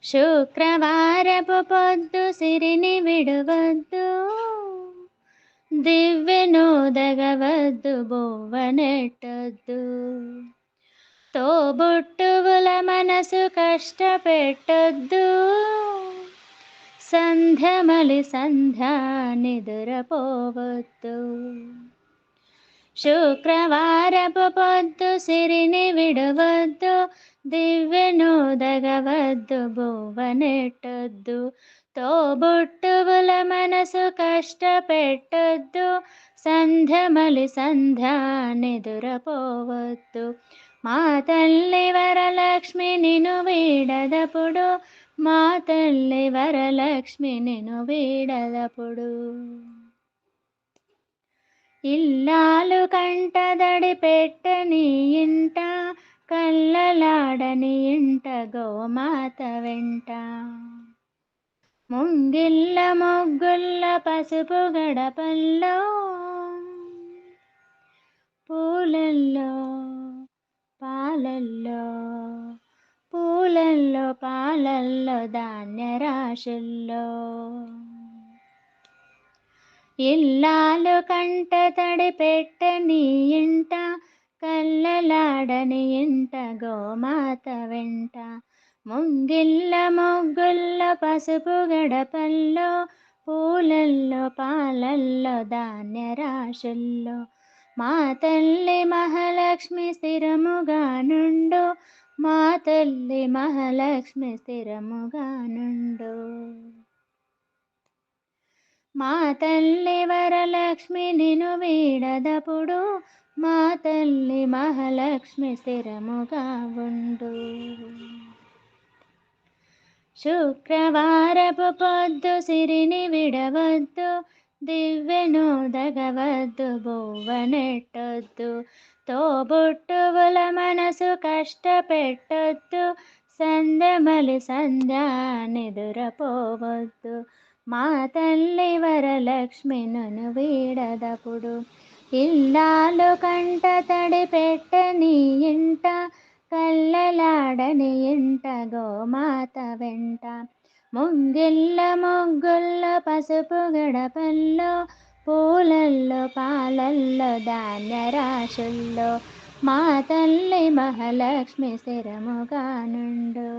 శుక్రవారపు పొద్దు సిరిని విడువద్దు, దివ్వెనోదగవద్దు, బోవనెట్టొద్దు. తోబుట్టువుల మనసు కష్టపెట్టొద్దు, సంధ్యమలి సంధ్య నిదురపోవద్దు. శుక్రవారపు పొద్దు సిరిని విడువద్దు, దివ్వెనోదగవద్దు, బోవనెట్టొద్దు. తోబుట్టువుల మనసు కష్టపెట్టొద్దు, సంధ్యమలి సంధ్య నిదురపోవద్దు. మా తల్లి వరలక్ష్మి నిన్ను వీడదపుడు, మా తల్లి వరలక్ష్మి నిన్ను వీడదపుడు. ఇల్లాలు కంటదడి పెట్టని ఇంట, కల్లలాడని ఇంట గోమాత వెంట. ముంగిళ్ళ మొగ్గుల్ల పసుపు గడపల్లో, పూలల్లో పాలల్లో, పూలల్లో పాలల్లో, ధాన్యరాశుల్లో. ఇల్లాలు కంటతడి పెట్టని ఇంట, కల్లలాడని ఇంట గోమాత వెంట. ముంగిళ్ళ మొగ్గుల్ల పసుపు గడపల్లో, పూలల్లో పాలల్లో, ధాన్యరాశుల్లో. మా తల్లి మహాలక్ష్మి స్థిరముగా నుండు, మా తల్లి మహాలక్ష్మి స్థిరముగా నుండు. మా తల్లి వరలక్ష్మి నిన్ను వీడదపుడు, మా తల్లి మహాలక్ష్మి స్థిరముగా ఉండు. శుక్రవారపు పొద్దు సిరిని విడవద్దు, దివ్వెనోదగవద్దు, బోవనెట్టొద్దు. తోబుట్టువుల మనసు కష్టపెట్టొద్దు, సంధ్యమలి సంధ్య నిదురపోవద్దు. మా తల్లి వరలక్ష్మి నిన్ను వీడదపుడు. ఇల్లాలు కంటతడి పెట్టని ఇంట, కల్లలాడని ఇంట గోమాత వెంట. ముంగిళ్ళ మొగ్గుల్ల పసుపు గడపల్లో, పూలల్లో పాలల్లో, ధాన్యరాశుల్లో. మా తల్లి మహాలక్ష్మి స్థిరముగా నుండు.